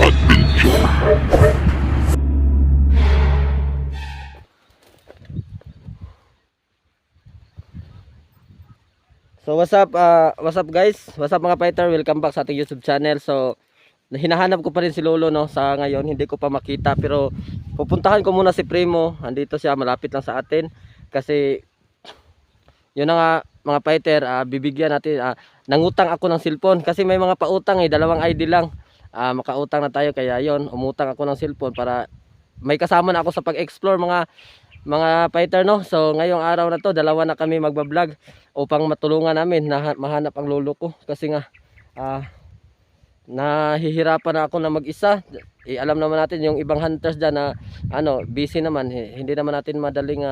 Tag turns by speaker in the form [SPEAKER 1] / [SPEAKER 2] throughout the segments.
[SPEAKER 1] So what's up guys? What's up mga fighter? Welcome back sa ating YouTube channel. So hinahanap ko pa rin si Lolo no sa ngayon, hindi ko pa makita pero pupuntahan ko muna si Primo. Andito siya, malapit lang sa atin kasi yun na nga mga fighter, bibigyan natin, nangutang ako ng cellphone kasi may mga pautang dalawang ID lang. Makautang na tayo kaya yon, umutang ako ng cellphone para may kasama na ako sa pag-explore mga fighter no. So ngayong araw na to, dalawa na kami magba-vlog upang matulungan namin na mahanap ang lolo ko kasi nga nahihirapan na ako na mag-isa. Alam naman natin yung ibang hunters dyan na busy naman, hindi naman natin madaling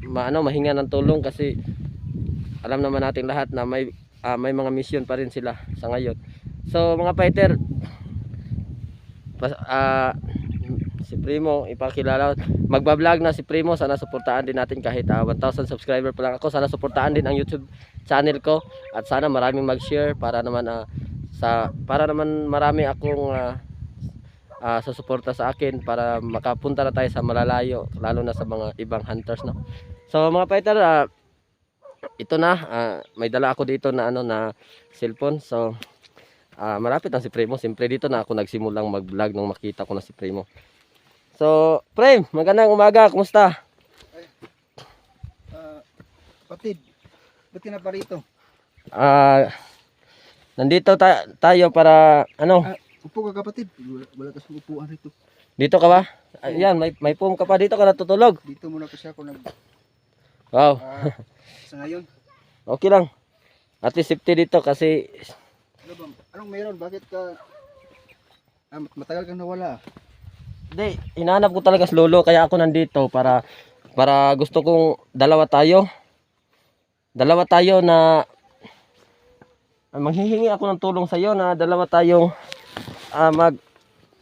[SPEAKER 1] mahinga ng tulong kasi alam naman natin lahat na may mga mission pa rin sila sa ngayon. So mga fighter, si Primo ipakilala, magba-vlog na si Primo. Sana suportahan din natin kahit 1,000 subscriber pa lang ako. Sana suportahan din ang YouTube channel ko at sana maraming mag-share para naman marami akong susuporta sa akin para makapunta na tayo sa malalayo, lalo na sa mga ibang hunters no. So mga fighter, ito na, may dala ako dito na na cellphone. So malapit na si Primo. Siyempre dito na ako nagsimulang mag-vlog nung makita ko na si Primo. So, Prem, magandang umaga. Kumusta?
[SPEAKER 2] Kapatid, ba't ka na pa rito?
[SPEAKER 1] Nandito tayo para
[SPEAKER 2] Upo ka kapatid, wala kasing upuan rito.
[SPEAKER 1] dito ka ba? Ayan, may foam ka pa. Dito ka natutulog.
[SPEAKER 2] Dito muna kasi ako
[SPEAKER 1] Wow.
[SPEAKER 2] sa ngayon.
[SPEAKER 1] Okay lang. At least safety dito kasi
[SPEAKER 2] Ano ba? Anong meron? Bakit ka matagal kang nawala?
[SPEAKER 1] hindi, hinahanap ko talaga si Lolo kaya ako nandito para gusto kong dalawa tayo na manghihingi ako ng tulong sa iyo na dalawa tayong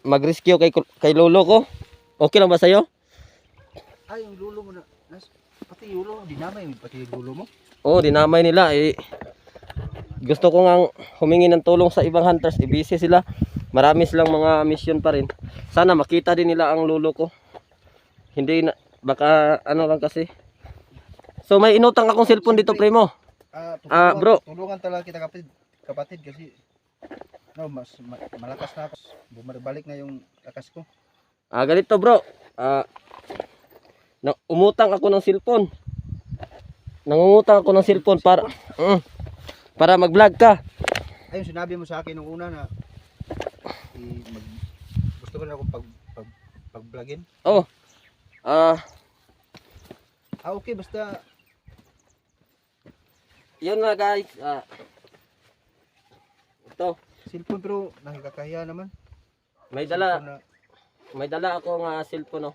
[SPEAKER 1] mag-rescue kay Lolo ko. Okay lang ba sa iyo?
[SPEAKER 2] Ay, yung lulo mo na. Pati yung lulo, dinamay mo pati yung lulo mo.
[SPEAKER 1] Oo, dinamay nila gusto ko ngang humingi ng tulong sa ibang hunters, busy sila. Marami silang mga mission pa rin. Sana makita din nila ang lolo ko. Hindi na, baka lang kasi. So may inutang akong cellphone dito, Primo. Bro.
[SPEAKER 2] Tulungan talaga kita kapatid kasi malakas na ako. Bumabalik na yung lakas ko.
[SPEAKER 1] Ganito bro. Umutang ako ng cellphone. Nangungutang ako ng cellphone para mag-vlog ka.
[SPEAKER 2] Ayun, sinabi mo sa akin nung una na gusto ko na akong pag-vlogin.
[SPEAKER 1] Oh.
[SPEAKER 2] Okay, basta
[SPEAKER 1] Yun na guys. Ito,
[SPEAKER 2] cellphone pero nakakahiya naman.
[SPEAKER 1] may
[SPEAKER 2] Cellphone
[SPEAKER 1] dala akong cellphone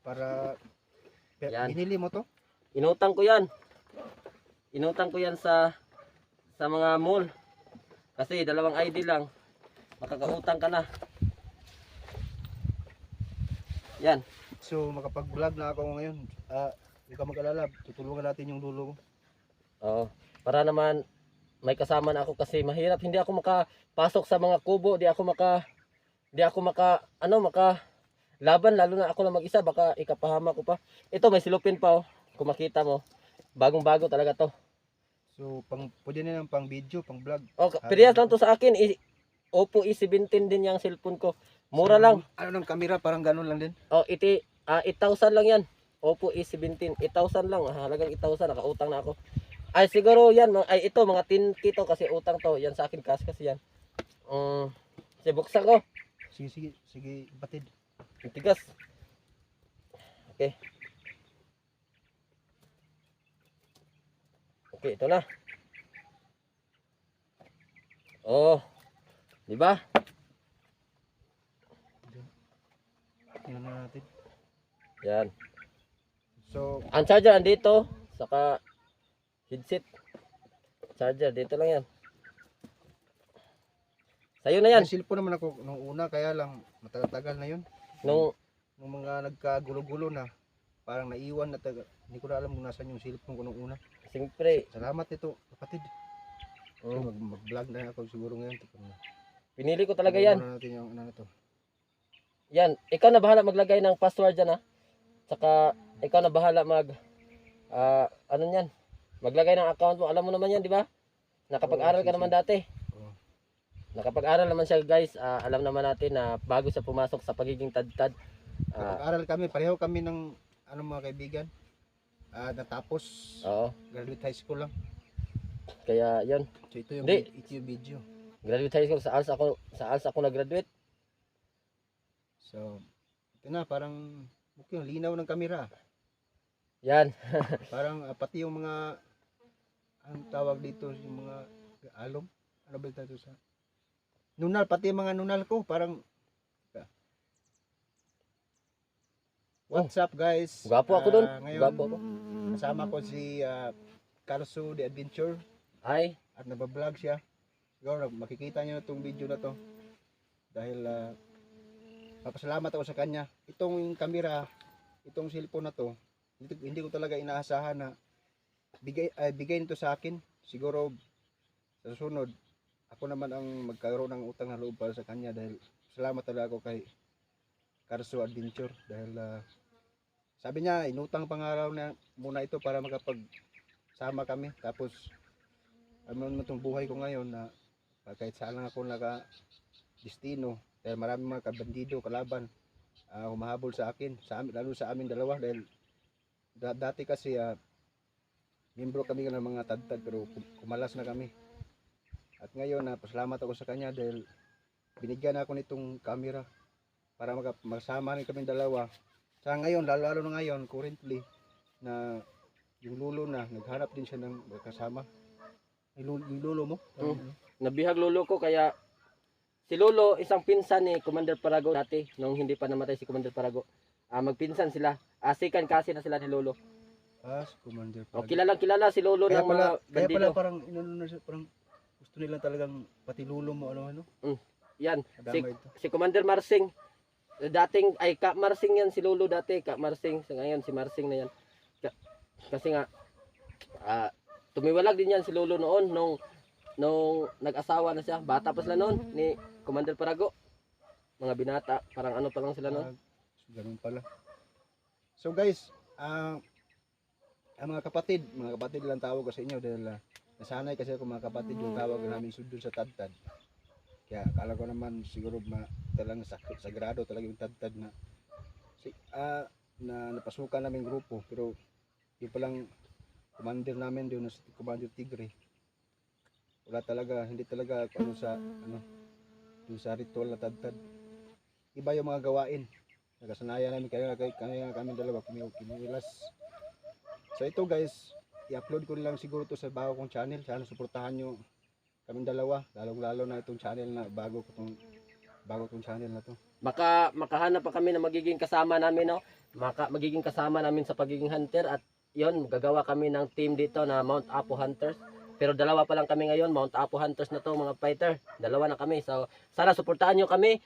[SPEAKER 2] para
[SPEAKER 1] Yan.
[SPEAKER 2] binili mo to?
[SPEAKER 1] Inutang ko 'yan. Inutang ko 'yan sa mga mall. Kasi dalawang ID lang. Makakautang ka na. Yan.
[SPEAKER 2] So makapag-vlog na ako ngayon. Huwag ka mag-alala, tutulungan natin yung lulo mo.
[SPEAKER 1] Oo. Para naman may kasama na ako kasi mahirap, hindi ako makapasok sa mga kubo, di ako laban, lalo na ako lang mag-isa, baka ikapahama ko pa. Ito may silupin pa kung makita mo. Bagong-bago talaga to.
[SPEAKER 2] So pwede na lang pang video, pang vlog.
[SPEAKER 1] Parehas lang to sa akin. Oppo E17 din yung cellphone ko. Mura lang.
[SPEAKER 2] Ano ng camera, parang ganun lang din.
[SPEAKER 1] 8,000 lang yan. Oppo E17, 8,000 lang. Halagang 8,000, nakautang na ako. Ay siguro yan, ito mga 10K to kasi utang to. Yan sa akin cash kasi yan. Buksan ko.
[SPEAKER 2] Sige, batid.
[SPEAKER 1] Tigas. Okay. Okay, ito na. Oh. Di ba?
[SPEAKER 2] Tingnan na natin.
[SPEAKER 1] Yan.
[SPEAKER 2] So,
[SPEAKER 1] Ang charger andito, saka headset. Charger dito lang yan. Sa'yo na yan.
[SPEAKER 2] may cellphone naman ako nung una, kaya lang matagal-tagal na yun.
[SPEAKER 1] Nung
[SPEAKER 2] mga nagkagulo-gulo na, parang naiwan na hindi ko na alam kung nasan yung cellphone ko nung una.
[SPEAKER 1] siyempre,
[SPEAKER 2] Salamat ito, kapatid. Mag-vlog na ako siguro ngayon.
[SPEAKER 1] Pinili ko talaga yan.
[SPEAKER 2] Ano natin yung ano na to.
[SPEAKER 1] Yan, ikaw na bahala maglagay ng password dyan ha. Saka ikaw na bahala ano yan, maglagay ng account mo. Alam mo naman yan, di ba? Nakapag-aral ka naman dati.
[SPEAKER 2] Oo.
[SPEAKER 1] Nakapag-aral naman siya guys. Alam naman natin na bago siya pumasok sa pagiging tad-tad.
[SPEAKER 2] Kapag-aral kami, pareho kami ng ano mga kaibigan. Natapos
[SPEAKER 1] Oo,
[SPEAKER 2] graduate high school lang.
[SPEAKER 1] kaya yun.
[SPEAKER 2] So ito yung
[SPEAKER 1] Hindi.
[SPEAKER 2] video.
[SPEAKER 1] Graduate high school, sa ALS ako nag-graduate.
[SPEAKER 2] So ito na parang okay, linaw ng kamera.
[SPEAKER 1] Yan.
[SPEAKER 2] Parang pati yung mga ang tawag dito yung mga alom. Ano ba ito sa nunal, pati yung mga nunal ko parang What's up guys?
[SPEAKER 1] Gwapo ako doon.
[SPEAKER 2] Ngayon,
[SPEAKER 1] Gwapo ako.
[SPEAKER 2] kasama ko si Carso the Adventure
[SPEAKER 1] Ay,
[SPEAKER 2] at nabablog siya. Siguro makikita niyo na itong video na to dahil papasalamat ako sa kanya. Itong camera, itong cellphone na to, hindi ko talaga inaasahan na bigay nito sa akin. Siguro sa susunod, ako naman ang magkaroon ng utang na loob para sa kanya dahil salamat talaga ako kay Carso Adventure dahil sabi niya inutang pangaraw na muna ito para makapagsama kami. Tapos ano naman itong buhay ko ngayon na kahit saan lang ako destino dahil maraming mga kabandido, kalaban humahabol sa akin, lalo sa amin dalawa dahil dati kasi membro kami ng mga tad-tad pero kumalas na kami. At ngayon pasalamat ako sa kanya dahil binigyan ako nitong camera para magsama rin kami dalawa. Sa ngayon, lalo na ngayon, currently, na yung lulo na, naghanap din siya ng kasama. Yung lulo mo?
[SPEAKER 1] nabihag lolo ko kaya si lolo isang pinsan ni Commander Parago dati nung hindi pa namatay si Commander Parago. Magpinsan sila. Second kasi na sila ni lolo.
[SPEAKER 2] Si Commander
[SPEAKER 1] O,
[SPEAKER 2] Parago.
[SPEAKER 1] kilala si lolo ng mga
[SPEAKER 2] Kaya
[SPEAKER 1] bandido.
[SPEAKER 2] pala parang, parang gusto nila talagang pati lulo mo, ano.
[SPEAKER 1] Yan,
[SPEAKER 2] Kadama ito.
[SPEAKER 1] si Commander Marsing. Dating ay Ka Marsing yan si lolo dati, Ka Marsing. So, ngayon si Marsing na yan. Kasi nga tumiwalag din yan si lolo noon nung nag-asawa na siya. Bata pa sila noon ni Commander Parago. Mga binata, parang ano pa lang sila noon.
[SPEAKER 2] Ganun pala. So guys, ang mga kapatid lang tawag ko sa inyo dahil nasanay kasi ako mga kapatid yung tawag namin sundon sa tad-tad. Kaya akala ko naman siguro talagang sagrado talaga yung tad-tad na napasukan namin grupo pero yung palang commander namin doon si Commander Tigre. Hindi talaga doon sa ritual na tad-tad. Iba yung mga gawain. Nagkasanayan namin kaya kami dalawa kumuwilas. So ito guys, i-upload ko lang siguro to sa bago kong channel. Sana suportahan nyo kaming dalawa, lalo na itong channel na bago kong channel na to.
[SPEAKER 1] Makahanap pa kami na magiging kasama namin, no? Magiging kasama namin sa pagiging hunter at yon gagawa kami ng team dito na Mount Apo Hunters. Pero dalawa pa lang kami ngayon, Mount Apo Hunters na to mga fighter. Dalawa na kami. So sana suportahan nyo kami.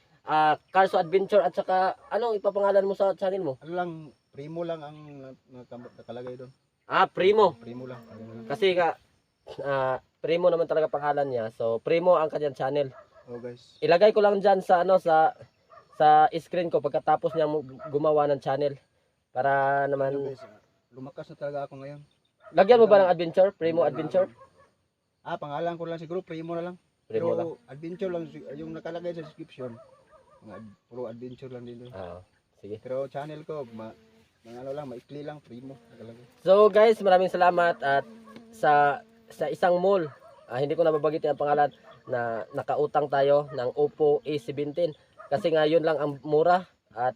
[SPEAKER 1] Carso Adventure at saka anong ipapangalan mo sa channel mo?
[SPEAKER 2] Ano lang, Primo lang ang nakalagay doon.
[SPEAKER 1] Primo.
[SPEAKER 2] Primo lang.
[SPEAKER 1] Kasi Primo naman talaga pangalan niya. So Primo ang kanyang channel.
[SPEAKER 2] Oh guys.
[SPEAKER 1] Ilagay ko lang diyan sa sa screen ko pagkatapos niya gumawa ng channel para naman
[SPEAKER 2] Guys, lumakas na talaga ako ngayon.
[SPEAKER 1] lagyan mo ba ng adventure? Primo Adventure?
[SPEAKER 2] Pangalan ko lang siguro Primo na lang.
[SPEAKER 1] Primo
[SPEAKER 2] Pero
[SPEAKER 1] lang.
[SPEAKER 2] adventure lang yung nakalagay sa description. Puro adventure lang din doon.
[SPEAKER 1] Sige.
[SPEAKER 2] Pero channel ko maikli lang Primo nakalagay.
[SPEAKER 1] So guys, maraming salamat at sa isang mall, hindi ko nababagitin ang pangalan na nakautang tayo ng Oppo A17 kasi nga yun lang ang mura at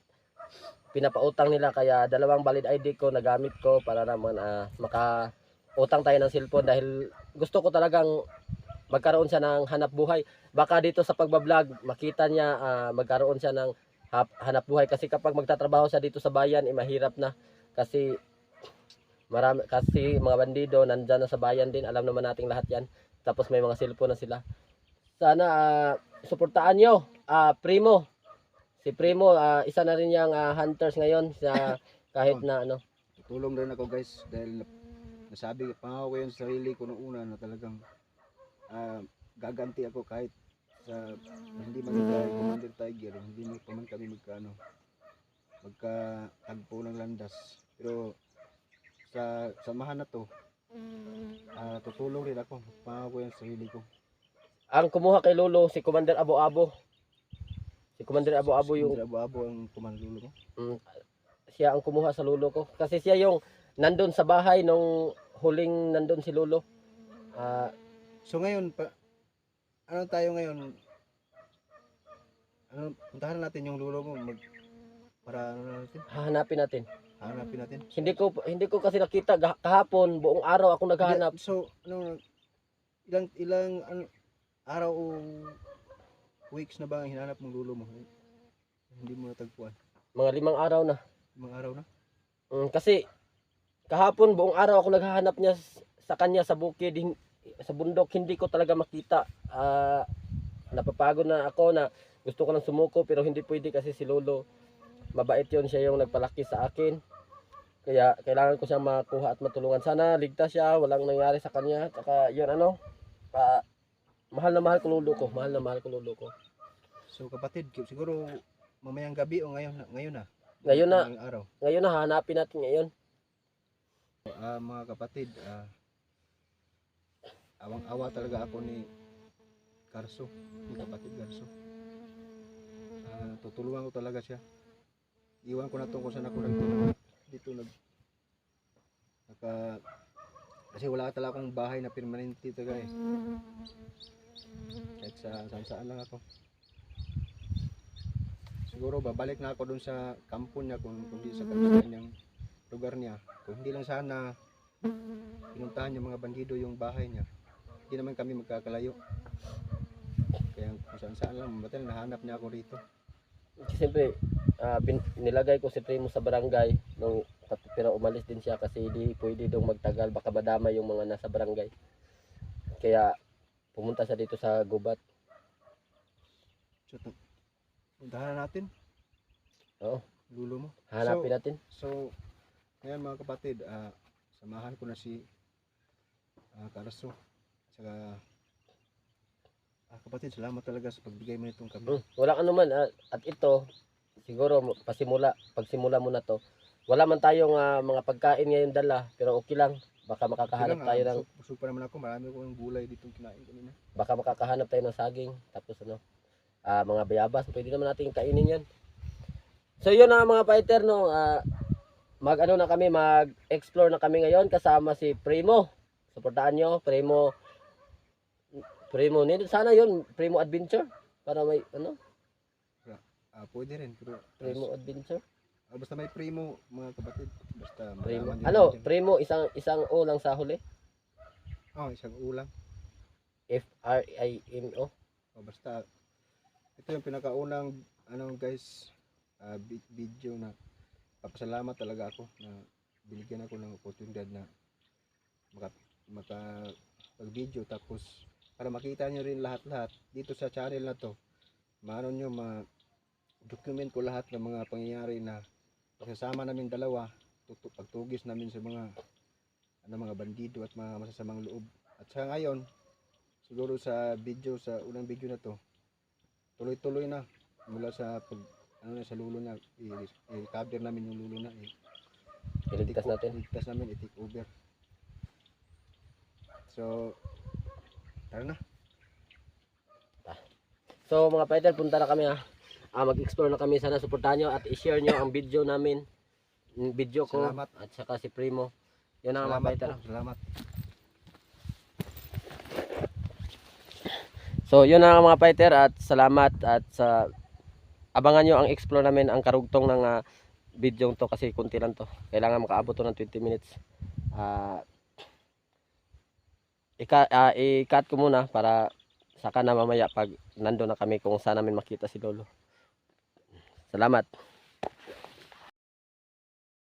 [SPEAKER 1] pinapautang nila kaya dalawang valid ID ko nagamit ko para naman makautang tayo ng cellphone dahil gusto ko talagang magkaroon siya ng hanap buhay. Baka dito sa pagbablog makita niya magkaroon siya ng hanap buhay kasi kapag magtatrabaho siya dito sa bayan mahirap na kasi mga bandido nandyan na sa bayan din, alam naman nating lahat yan. Tapos may mga cellphone na sila. Sana suportaan nyo Primo. Si Primo isa na rin yung hunters ngayon sa kahit na ano.
[SPEAKER 2] Tutulong rin ako guys dahil nasabi pangako ko yung sarili ko noong una na talagang gaganti ako kahit sa hindi man kay Commander Tiger, hindi mo pa man kami magkatagpo ng landas. Pero sa samahan na to, tutulong rin ako, pangako yung sarili ko.
[SPEAKER 1] Ang kumuha kay Lolo si Commander Abo-Abo. Si Commander Abo-Abo yung
[SPEAKER 2] Abo-abo ang kumandulo mo.
[SPEAKER 1] siya ang kumuha sa Lolo ko. Kasi siya yung nandun sa bahay nung huling nandun si Lolo.
[SPEAKER 2] So ngayon, ano tayo ngayon? Puntahan natin yung lulo mo para ano natin?
[SPEAKER 1] Hahanapin natin.
[SPEAKER 2] Hanapin natin.
[SPEAKER 1] Hindi ko kasi nakita kahapon, buong araw ako naghahanap.
[SPEAKER 2] So, ilang araw o weeks na ba ang hinanap mong lulo mo? Hindi mo natagpuan.
[SPEAKER 1] Mga 5 araw na.
[SPEAKER 2] Mga araw na?
[SPEAKER 1] Kasi kahapon buong araw ako naghahanap niya sa kanya sa bukid, sa bundok, hindi ko talaga makita. Napapagod na ako na gusto ko nang sumuko pero hindi pwede kasi si Lolo mabait yon, siya yung nagpalaki sa akin. Kaya kailangan ko siyang makuha at matulungan. Sana ligtas siya, walang nangyari sa kanya. Saka yun mahal na mahal ko Lolo ko. Mahal na mahal ko Lolo ko.
[SPEAKER 2] So kapatid, siguro mamayang gabi o ngayon na.
[SPEAKER 1] Ngayon na.
[SPEAKER 2] Ngayong araw.
[SPEAKER 1] Ngayon na, hanapin natin ngayon.
[SPEAKER 2] Mga kapatid, awang-awa talaga ako ni Garso, ni kapatid Garso. Tutulungan ko talaga siya. Iwan ko na to kung saan ako kasi wala talaga akong bahay na permanente talaga eh. Kahit saan lang ako. Siguro babalik na ako dun sa kampo niya kung hindi sa kanyang lugar niya. Kung hindi lang sana pinuntahan yung mga bandido yung bahay niya, hindi naman kami magkakalayo. Kaya kung saan lang, matal nahanap niya ako rito.
[SPEAKER 1] Siyempre, nilagay ko si Primo sa barangay pero umalis din siya kasi hindi pwede daw magtagal, baka madama yung mga nasa barangay. Kaya pumunta siya dito sa gubat.
[SPEAKER 2] So, puntahan natin.
[SPEAKER 1] Oo.
[SPEAKER 2] Lulo mo.
[SPEAKER 1] Hanapin natin.
[SPEAKER 2] So, ngayon mga kapatid, samahan ko na si Garso. Saka, kapatid, salamat talaga sa pagbigay mo nitong kami.
[SPEAKER 1] Wala ka naman. At ito, siguro pagsimula mo na to, wala man tayong mga pagkain ngayon dala, pero okay lang. Baka makakahanap tayo ng...
[SPEAKER 2] Busog pa naman ako, marami ko yung gulay dito kinain kanina.
[SPEAKER 1] Baka makakahanap tayo ng saging, tapos mga bayabas, pwede naman natin kainin yan. So yun na mga fighter, no, mag-explore na kami ngayon kasama si Primo. Suportahan nyo, Primo, sana yun, Primo Adventure, para may,
[SPEAKER 2] Pwede rin, pero...
[SPEAKER 1] Primo Adventure.
[SPEAKER 2] Basta may Primo, mga kapatid. Basta
[SPEAKER 1] Primo.
[SPEAKER 2] malaman din.
[SPEAKER 1] Primo, isang O lang sa huli.
[SPEAKER 2] Isang ulang.
[SPEAKER 1] F-R-I-M-O.
[SPEAKER 2] Basta, ito yung pinakaunang, guys, video na papasalamat talaga ako na binigyan ako ng oportunidad na pag-video, tapos para makita nyo rin lahat-lahat dito sa channel na to, maano nyo document ko lahat ng mga pangyayari na pagsasama namin dalawa, pagtugis namin sa mga bandido at mga masasamang loob. At sa ngayon, siguro sa unang video na to, tuloy-tuloy na mula sa sa lulo niya, i-cover namin yung lulo na,
[SPEAKER 1] Iligtas
[SPEAKER 2] namin, i-take over. So, tara na.
[SPEAKER 1] So mga fighter, punta na kami mag-explore na kami. Sana suportahan nyo at i-share nyo ang video namin, yung video ko.
[SPEAKER 2] Salamat.
[SPEAKER 1] At saka si Primo. Yun ang mga fighter.
[SPEAKER 2] Salamat.
[SPEAKER 1] So yun ang mga fighter at salamat at abangan nyo ang explore namin, ang karugtong ng video to kasi kunti lang to. Kailangan makaabot to ng 20 minutes. I-cut ko muna para saka na mamaya pag nandun na kami kung saan namin makita si Lolo. Salamat.